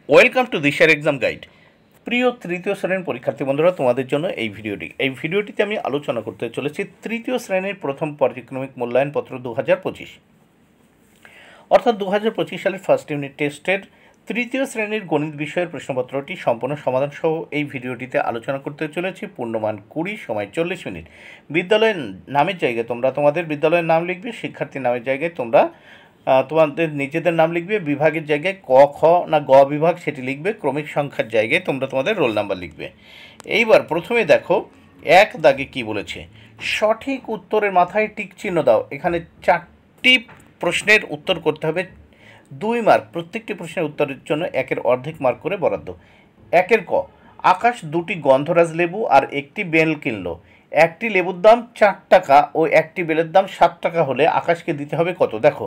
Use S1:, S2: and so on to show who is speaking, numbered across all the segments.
S1: Welcome to দিশার exam guide. প্রিয় তৃতীয় শ্রেণীর পরীক্ষার্থী বন্ধুরা, তোমাদের জন্য এই ভিডিওটিতে আমি আলোচনা করতে চলেছি তৃতীয় শ্রেণীর প্রথম পর্যায়ক্রমিক মূল্যায়নপত্র 2025, অর্থাৎ 2025 সালের ফার্স্ট ইউনিট টেস্টের তৃতীয় শ্রেণীর গণিত বিষয়ের প্রশ্নপত্রটি সম্পূর্ণ সমাধান সহ এই ভিডিওটিতে আলোচনা করতে চলেছি। পূর্ণমান 20, সময় 40 মিনিট। বিদ্যালয়ের নামের জায়গায় তোমরা তোমাদের বিদ্যালয়ের নাম লিখবে, শিক্ষার্থীর নামের জায়গায় তোমরা তোমাদের নিজেদের নাম লিখবে, বিভাগের জায়গায় ক, খ না গ বিভাগ সেটি লিখবে, ক্রমিক সংখ্যার জায়গায় তোমরা তোমাদের রোল নাম্বার লিখবে। এইবার প্রথমে দেখো এক দাগে কি বলেছে, সঠিক উত্তরের মাথায় টিক চিহ্ন দাও। এখানে 4টি প্রশ্নের উত্তর করতে হবে, 2 মার্ক। প্রত্যেকটি প্রশ্নের উত্তরের জন্য 1-এর অর্ধেক মার্ক করে বরাদ্দ। 1-এর ক, আকাশ 2টি গন্ধরাজ লেবু আর 1টি বেল কিনলো। একটি লেবুর দাম 4 টাকা ও একটি বেলের দাম 7 টাকা হলে আকাশকে দিতে হবে কত? দেখো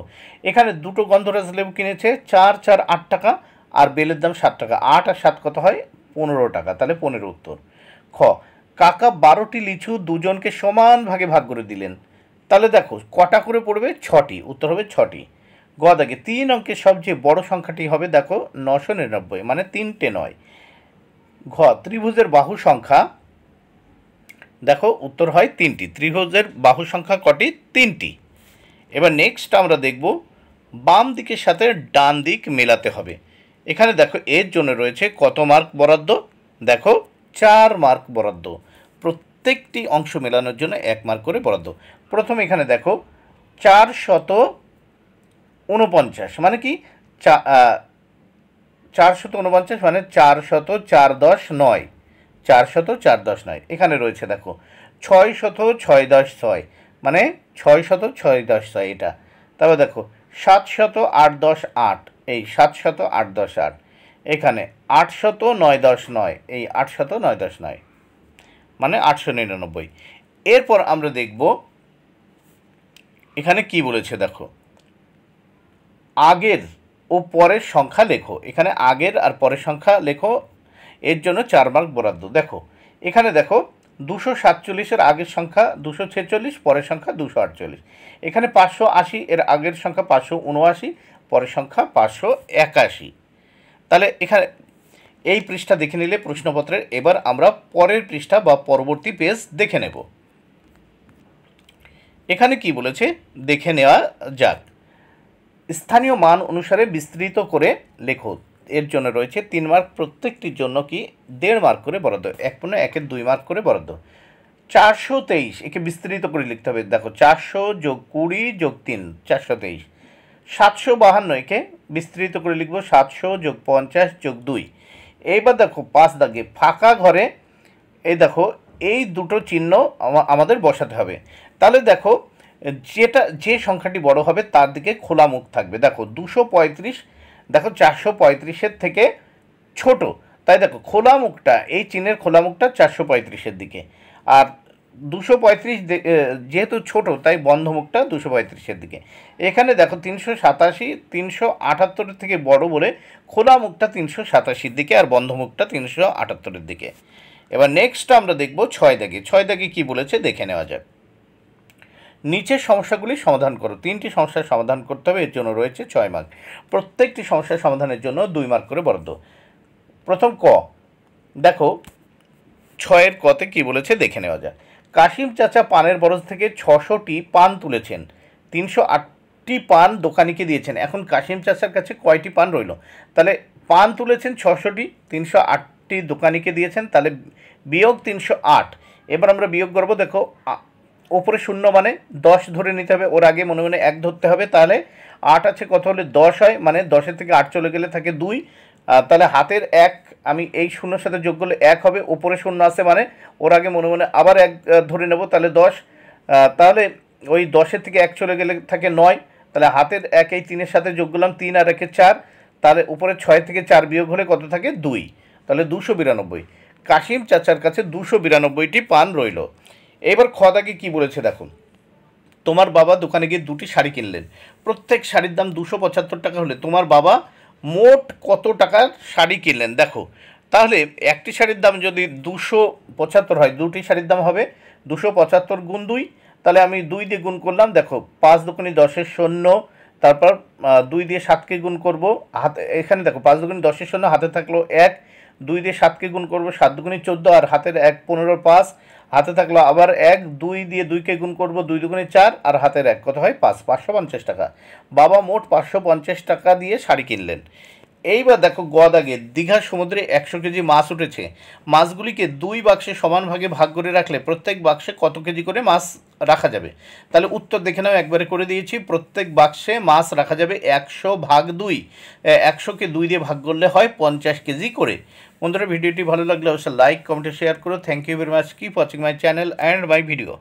S1: এখানে দুটো গন্ধরাজ লেবু কিনেছে, 4 4 8 টাকা, আর বেলের দাম 7 টাকা। 8 আর 7 কত হয়? 15 টাকা, তাহলে 15 উত্তর। খ, কাকা 12টি লিচু দুজনকে সমান ভাগে ভাগ করে দিলেন। তাহলে দেখো কটা করে পড়বে? 6টি, উত্তর হবে 6টি। গ দাগে 3 অঙ্কের সবচেয়ে বড় সংখ্যাটি হবে দেখো 999, মানে 3টে নয়। ঘ, ত্রিভুজের বাহু সংখ্যা, দেখো উত্তর হয় 3টি। ত্রিভুজের বাহু সংখ্যা কটি? 3টি। এবার নেক্সট আমরা দেখব বাম দিকের সাথে ডান দিক মেলাতে হবে। এখানে দেখো এর জন্য রয়েছে কত মার্ক বরাদ্দ? দেখো 4 মার্ক বরাদ্দ। প্রত্যেকটি অংশ মেলানোর জন্য 1 মার্ক করে বরাদ্দ। প্রথমে এখানে দেখো 449, মানে কি 449 মানে 404.9, 404.9। এখানে রয়েছে দেখো 606.6, মানে 606.6, এটা। তারপর দেখো 708.8, এই 708.8। এখানে 809.9, এই 809.9, মানে 899। এরপর আমরা দেখব এখানে কি বলেছে, দেখো আগের ও পরের সংখ্যা লেখো। এখানে আগের আর পরের সংখ্যা লেখো, এর জন্য 4 মার্ক বরাদ্দ। দেখো এখানে দেখো 247-এর আগের সংখ্যা 246, পরের সংখ্যা 248। এখানে 580, এর আগের সংখ্যা 579, পরের সংখ্যা 581। তাহলে এখানে এই পৃষ্ঠা দেখে নিলে প্রশ্নপত্রের। এবার আমরা পরের পৃষ্ঠা বা পরবর্তী পেজ দেখে নেব। এখানে কি বলেছে দেখে নেওয়া যাক। স্থানীয় মান অনুসারে বিস্তৃত করে লেখো। এর জন্য রয়েছে 3 মার্ক। প্রত্যেকটির জন্য কি 1.5 মার্ক করে বরাদ্দ। 1-1-এর 2 মার্ক করে বরাদ্দ। 423, একে বিস্তৃত করে লিখতে হবে। দেখো 400 + 20 + 3, 423। 752, একে বিস্তৃত করে লিখব। 700 + 50 + 2। এইবার দেখো 5 দাগে ফাঁকা ঘরে, এই দেখো এই দুটো চিহ্ন আমাদের বসাতে হবে। তাহলে দেখো যে সংখ্যাটি বড় হবে তার দিকে খোলা মুখ থাকবে। দেখো 235, দেখো 435-এর থেকে ছোট, তাই দেখো খোলা মুখটা, এই চিহ্নের খোলা মুখটা 435-এর দিকে। আর 235 যেহেতু ছোট, তাই বন্ধ মুখটা 235-এর দিকে। এখানে দেখো 387, 378-এর থেকে বড় বলে খোলা মুখটা 387-এর দিকে আর বন্ধ মুখটা 378-এর দিকে। এবার নেক্সট আমরা দেখব 6 দাগে। 6 দাগে কী বলেছে দেখে নেওয়া যাক। নিচের সমস্যাগুলি সমাধান করো। 3টি সমস্যার সমাধান করতে হবে, এর জন্য রয়েছে 6 মার্ক। প্রত্যেকটি সমস্যার সমাধানের জন্য 2 মার্ক করে বরাদ্দ। প্রথম ক, দেখো 6-এর কতে কী বলেছে দেখে নেওয়া যাক। কাশিম চাচা পানের বরজ থেকে 600টি পান তুলেছেন, 308টি পান দোকানিকে দিয়েছেন। এখন কাশিম চাচার কাছে কয়টি পান রইল? তাহলে পান তুলেছেন 600টি, 308টি দোকানিকে দিয়েছেন, তাহলে বিয়োগ 308। এবার আমরা বিয়োগ করবো। দেখো ওপরে 0 মানে 10 ধরে নিতে হবে, ওর আগে মনে মনে 1 ধরতে হবে। তাহলে 8 আছে কত হলে 10 হয়, মানে 10-এর থেকে 8 চলে গেলে থাকে 2। তাহলে হাতের 1 আমি এই 0-এর সাথে যোগ করলে 1 হবে। ওপরে 0 আছে মানে ওর আগে মনে মনে আবার 1 ধরে নেব, তাহলে 10। তাহলে ওই 10-এর থেকে 1 চলে গেলে থাকে 9। তাহলে হাতের 1 এই 3-এর সাথে যোগ করলাম, 3 আর 1 4। তাহলে উপরে 6 থেকে 4 বিয়োগ হলে কত থাকে? 2। তাহলে 292। কাশিম চাচার কাছে 292টি পান রইল। এবার খ দাগে কী বলেছে দেখো, তোমার বাবা দোকানে গিয়ে 2টি শাড়ি কিনলেন। প্রত্যেক শাড়ির দাম 275 টাকা হলে তোমার বাবা মোট কত টাকার শাড়ি কিনলেন? দেখো তাহলে একটি শাড়ির দাম যদি 275 হয়, 2টি শাড়ির দাম হবে 275 × 2। তাহলে আমি 2 দিয়ে গুণ করলাম। দেখো 5 × 2 = 0, তারপর 2 দিয়ে 7কে গুণ করব, হাতে এখানে দেখো 5 দুগুণে 10-এর শূন্য, হাতে থাকলো 1, 2 দিয়ে 7কে গুণ করব, 7 দুগুণে 14 আর হাতের 1 15 5, হাতে থাকলো আবার 1, 2 দিয়ে 2কে গুণ করব, 2 দুগুণে 4 আর হাতের 1, কত হয় 5, 550 টাকা। বাবা মোট 550 টাকা দিয়ে শাড়ি কিনলেন। এইবার দেখো গ দাগে, দীঘা সমুদ্রে 100 কেজি মাছ উঠেছে। মাছগুলিকে 2 বাক্সে সমান ভাগে ভাগ করে রাখলে প্রত্যেক বাক্সে কত কেজি করে মাছ রাখা যাবে? তাহলে উত্তর দেখে নাও, একবারে করে দিয়েছি। প্রত্যেক বাক্সে মাছ রাখা যাবে 100 ভাগ 2। 100কে 2 দিয়ে ভাগ করলে হয় 50 কেজি করে। বন্ধুরা, ভিডিওটি ভালো লাগলে অবশ্যই লাইক, কমেন্ট, শেয়ার করো। Thank you very much. Keep watching my channel and my video.